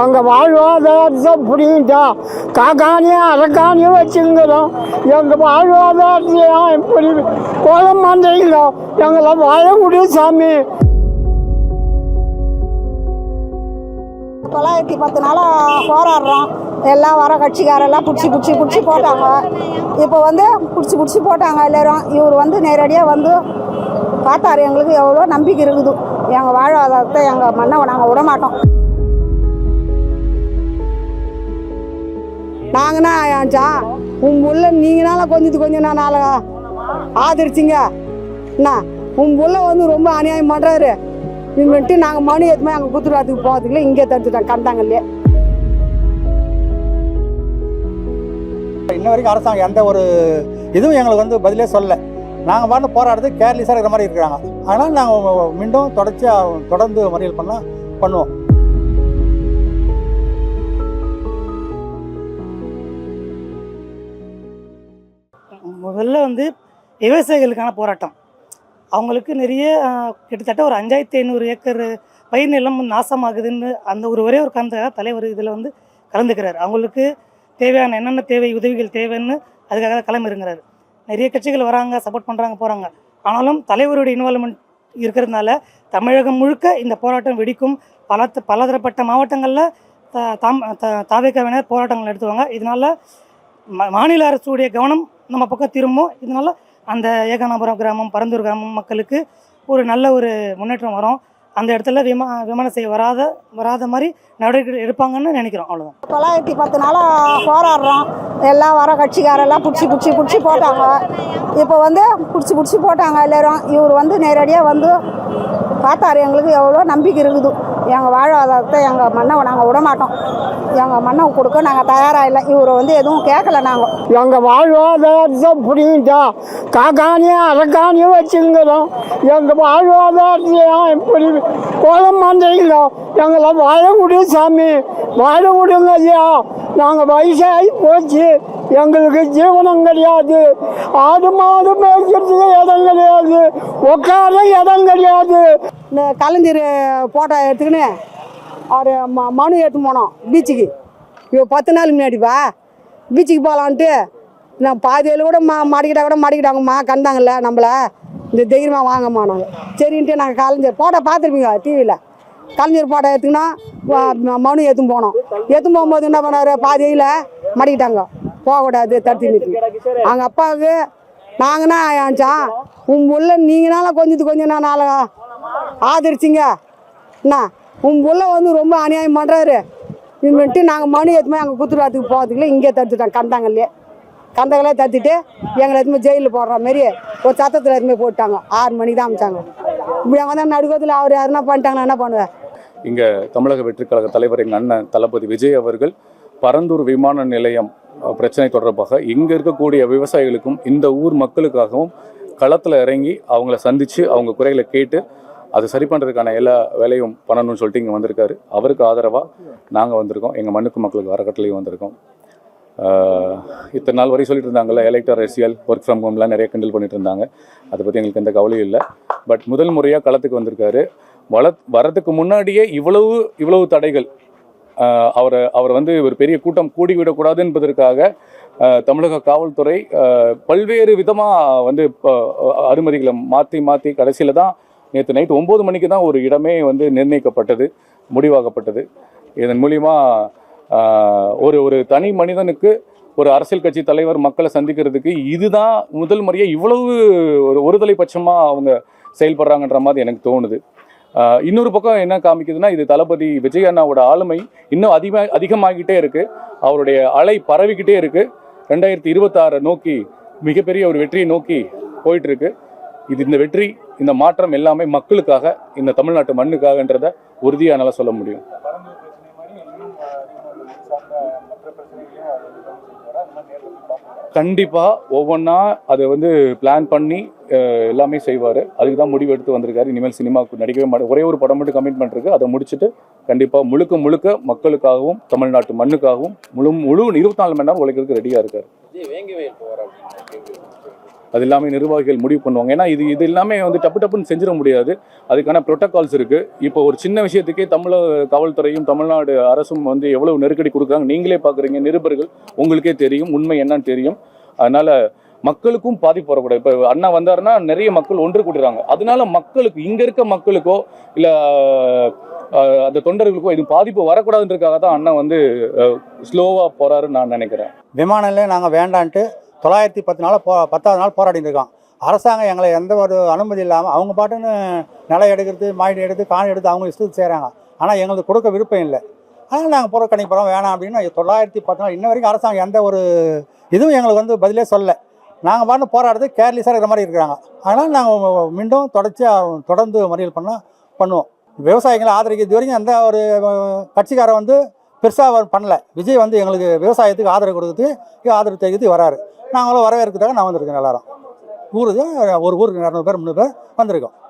எங்கள் வாழ்வாதாரத்தை புரியுதா காக்கானியும் அரக்கானியும் வச்சுங்கிறோம். எங்கள் வாழ்வாதாரத்தையும் இப்படி கோலம் மாட்டீங்களோ எங்களை வாழ முடியும் சாமி. 910 நாளாக போராடுறோம். எல்லாம் வர கட்சிக்காரெல்லாம் பிடிச்சி போட்டாங்க. இப்போ வந்து பிடிச்சி போட்டாங்க எல்லோரும். இவர் வந்து நேரடியாக வந்து பார்த்தாரு. எங்களுக்கு எவ்வளோ நம்பிக்கை இருக்குது. எங்கள் வாழ்வாதாரத்தை எங்கள் மண்ணை நாங்கள் விட மாட்டோம். நாங்கன்னா ஆச்சா உன் புள்ள நீங்களால கொஞ்சம் நாளை ஆதரிச்சிங்க என்ன உன் புள்ள வந்து ரொம்ப அநியாயம் பண்ணுறாரு. இவன்ட்டு நாங்கள் மணி ஏற்றுமே அங்கே குத்துராத்துக்கு போகிறதுக்குள்ள இங்கே தடுத்துட்டோம் கண்டாங்கல்லே. இன்ன வரைக்கும் அரசாங்கம் எந்த ஒரு இதுவும் எங்களுக்கு வந்து பதிலே சொல்லலை. நாங்கள் பாட்டு போராடுறது கேர்லெஸ்ஸாக இருக்கிற மாதிரி இருக்கிறாங்க. ஆனால் நாங்கள் மீண்டும் தொடர்ந்து மறியல் பண்ணுவோம். முதல்ல வந்து விவசாயிகளுக்கான போராட்டம். அவங்களுக்கு நிறைய கிட்டத்தட்ட ஒரு 5500 ஏக்கர் பயிர் நிலம் நாசமாகுதுன்னு அந்த ஒரே ஒரு காரணத்துக்காக தலைவர் இதில் வந்து கலந்துக்கிறார். அவங்களுக்கு தேவையான என்னென்ன தேவை உதவிகள் தேவைன்னு அதுக்காக கிளம்பிருங்கிறாரு. நிறைய கட்சிகள் வராங்க, சப்போர்ட் பண்ணுறாங்க, போகிறாங்க. ஆனாலும் தலைவருடைய இன்வால்மெண்ட் இருக்கிறதுனால தமிழகம் முழுக்க இந்த போராட்டம் வெடிக்கும். பலதரப்பட்ட மாவட்டங்களில் தாவேக்காவினர் போராட்டங்கள் நடத்துவாங்க. இதனால் மாநில அரசுடைய கவனம் நம்ம பக்கம் திரும்பும். இதனால் அந்த ஏகானபுரம் கிராமம், பரந்தூர் கிராமம் மக்களுக்கு ஒரு நல்ல ஒரு முன்னேற்றம் வரும். அந்த இடத்துல விமான சேவை வராத மாதிரி நடவடிக்கை எடுப்பாங்கன்னு நினைக்கிறோம். அவ்வளோதான். 910 நாளாக போராடுறோம். எல்லாம் வர கட்சிக்காரெல்லாம் பிடிச்சி போட்டாங்க. இப்போ வந்து பிடிச்சி போட்டாங்க எல்லோரும். இவர் வந்து நேரடியாக வந்து பார்த்தாரு. எங்களுக்கு எவ்வளோ நம்பிக்கை இருக்குது. எங்கள் வாழ்வாதாரத்தை எங்கள் மண்ணை நாங்கள் விட மாட்டோம். எங்கள் மண்ணை கொடுக்க நாங்கள் தயாராக இல்லை. இவரை வந்து எதுவும் கேட்கல. நாங்கள் எங்கள் வாழ்வாதாரத்தை புரியுதா காக்கானியும் அரக்கானியும் வச்சுங்கிறோம். எங்கள் வாழ்வாதாரத்தையும் இப்படி கோலம் மாட்டீங்களோ எங்களை வாழ முடியும் சாமி. வாழ முடியுங்க ஐயா. நாங்கள் வயசாகி போச்சு. எங்களுக்கு ஜீவனம் கிடையாது. ஆடு மாடு மேய்க்கிறதுக்கு இடம் கிடையாது. உட்கார இடம் கிடையாது. இந்த கலைஞர் போட்டோ எடுத்துக்கின்னு அவர் மனு எடுத்து போனோம் பீச்சுக்கு. இப்போ 10 நாள் முன்னாடிப்பா பீச்சுக்கு போகலான்ட்டு நான் பாதியில் கூட மாட்டிக்கிட்டாங்கம்மா கண்டாங்கல்ல நம்மளை இந்த தைரியமாக வாங்கம்மா. நாங்கள் சரின்ட்டு நாங்கள் கலைஞர் போட்டோ பார்த்துருப்பீங்க டிவியில். கலைஞர் போட்டோ எடுத்துக்கினா மனு எடுத்துன்னு போனோம். எடுத்துன்னு போகும்போது என்ன பண்ணார், பாதியில் மாட்டிக்கிட்டாங்க. போகக்கூடாது தடுத்து நிறுத்தி. அவங்க அப்பாவுக்கு நாங்கன்னா ஆச்சான் உன் புள்ள நீங்களால கொஞ்சம் நாளை ஆதரிச்சிங்க என்ன உன் புள்ள வந்து ரொம்ப அநியாயம் பண்ணுறாரு. இவன்ட்டு நாங்கள் மணி ஏற்றுமே அங்கே குத்துராத்துக்கு போகிறதுக்குள்ள இங்கே தடுத்துட்டோம் கண்டாங்கல்லே. கந்தங்களே தடுத்துட்டு எங்களை எதுவுமே ஜெயிலில் போடுற மாரி ஒரு சத்தத்தில் எதுவுமே போட்டாங்க. 6 மணிக்கு தான் அமைச்சாங்க. இப்படி அவங்க தான் நடுக்கத்தில் அவர் யாருன்னா பண்ணிட்டாங்கன்னா என்ன பண்ணுவேன். இங்கே தமிழக வெற்றிக் கழக தலைவர் எங்கள் அண்ணன் தளபதி விஜய் அவர்கள் பரந்தூர் விமான நிலையம் பிரச்சனை தொடர்பாக இங்கே இருக்கக்கூடிய விவசாயிகளுக்கும் இந்த ஊர் மக்களுக்காகவும் களத்தில் இறங்கி அவங்கள சந்தித்து அவங்க குறைகளை கேட்டு அதை சரி பண்ணுறதுக்கான எல்லா வேலையும் பண்ணணும்னு சொல்லிட்டு இங்கே வந்திருக்காரு. அவருக்கு ஆதரவாக நாங்கள் வந்திருக்கோம். எங்கள் மண்ணுக்கு மக்களுக்கு அறக்கட்டளையும் வந்திருக்கோம். இத்தனை நாள் வரை சொல்லிட்டு இருந்தாங்கல்ல எலெக்டர் அரசியல் ஒர்க் ஃப்ரம் ஹோம்லாம் நிறைய கிண்டல் பண்ணிட்டு இருந்தாங்க. அதை பற்றி எங்களுக்கு எந்த கவலையும் இல்லை. பட் முதல் முறையாக களத்துக்கு வந்திருக்காரு. வரதுக்கு முன்னாடியே இவ்வளவு தடைகள் அவர் வந்து ஒரு பெரிய கூட்டம் கூடிவிடக்கூடாது என்பதற்காக தமிழக காவல்துறை பல்வேறு விதமாக வந்து அனுமதிகளை மாற்றி கடைசியில் தான் நேற்று நைட்டு 9 மணிக்கு தான் ஒரு இடமே வந்து நிர்ணயிக்கப்பட்டது, முடிவாகப்பட்டது. இதன் மூலிமா ஒரு தனி மனிதனுக்கு ஒரு அரசியல் கட்சி தலைவர் மக்களை சந்திக்கிறதுக்கு இதுதான் முதல் முறையாக இவ்வளவு ஒருதலை பட்சமாக அவங்க செயல்படுறாங்கன்ற மாதிரி எனக்கு தோணுது. இன்னொரு பக்கம் என்ன காமிக்குதுன்னா, இது தளபதி விஜய் அண்ணாவோட ஆளுமை இன்னும் அதிகமாகிட்டே இருக்கு. அவருடைய அலை பரவிக்கிட்டே இருக்கு. 2026 நோக்கி மிகப்பெரிய ஒரு வெற்றியை நோக்கி போயிட்டு இருக்கு. இந்த வெற்றி, இந்த மாற்றம் எல்லாமே மக்களுக்காக, இந்த தமிழ்நாட்டு மண்ணுக்காகன்றத உறுதியாக என்னால் சொல்ல முடியும். கண்டிப்பாக ஒவ்வொன்றா அதை வந்து பிளான் பண்ணி எல்லாமே செய்வார். அதுக்கு தான் முடிவு எடுத்து வந்திருக்காரு. இனிமேல் சினிமாவுக்கு நடிக்கவே மாட்டேன். ஒரே ஒரு படம் மட்டும் கமிட்மெண்ட் இருக்குது. அதை முடிச்சுட்டு கண்டிப்பாக முழுக்க மக்களுக்காகவும் தமிழ்நாட்டு மண்ணுக்காகவும் முழு 24 மணி நேரம் உழைக்கிறதுக்கு ரெடியாக இருக்கார். அது எல்லாமே நிர்வாகிகள் முடிவு பண்ணுவாங்க. ஏன்னா இது எல்லாமே வந்து டப்புன்னு செஞ்சிட முடியாது. அதுக்கான ப்ரோட்டோகால்ஸ் இருக்குது. இப்போ ஒரு சின்ன விஷயத்துக்கே காவல்துறையும் தமிழ்நாடு அரசும் வந்து எவ்வளவு நெருக்கடி கொடுக்குறாங்க நீங்களே பார்க்குறீங்க. நிருபர்கள் உங்களுக்கே தெரியும், உண்மை என்னன்னு தெரியும். அதனால மக்களுக்கும் பாதிப்பு வரக்கூடாது. இப்போ அண்ணா வந்தாருன்னா நிறைய மக்கள் ஒன்று கூட்டுறாங்க. அதனால மக்களுக்கு இங்கே இருக்க மக்களுக்கோ இல்லை அந்த தொண்டர்களுக்கோ இது பாதிப்பு வரக்கூடாதுன்றதுக்காக தான் அண்ணா வந்து ஸ்லோவாக போகிறாருன்னு நான் நினைக்கிறேன். விமான நிலையம் நாங்கள் வேண்டான்ட்டு 1010 நாள் போராடிட்டு இருக்கோம். அரசாங்கம் எங்களை எந்த ஒரு அனுமதி இல்லாமல் அவங்க பாட்டுன்னு நிலம் எடுக்கிறது, மாடி எடுத்து, காணி எடுத்து அவங்க இஷ்டத்துக்கு செய்கிறாங்க. ஆனால் எங்களுக்கு கொடுக்க விருப்பம் இல்லை. அதனால் நாங்கள் புறக்கணிப்போம் வேணாம் அப்படின்னு 910 நாள் இன்ன வரைக்கும் அரசாங்கம் எந்த ஒரு இதுவும் எங்களுக்கு வந்து பதிலே சொல்ல. நாங்கள் பாட்டு போராடுறது கேர்லெஸ்ஸாக இருக்கிற மாதிரி இருக்கிறாங்க. அதனால் நாங்கள் மீண்டும் தொடர்ந்து மறியல் பண்ணுவோம். விவசாயிகளை ஆதரிக்க இது வரைக்கும் எந்த ஒரு கட்சிக்காரன் வந்து பெருசாக பண்ணல. விஜய் வந்து எங்களுக்கு விவசாயத்துக்கு ஆதரவு கொடுக்குறதுக்கு ஆதரவு தெரிவித்து வராரு. நாங்களும் வரவேற்கிறதுக்காக நான் வந்திருக்கேன். எல்லாரும் ஒரு ஊருக்கு 200 பேர் 300 பேர் வந்திருக்கோம்.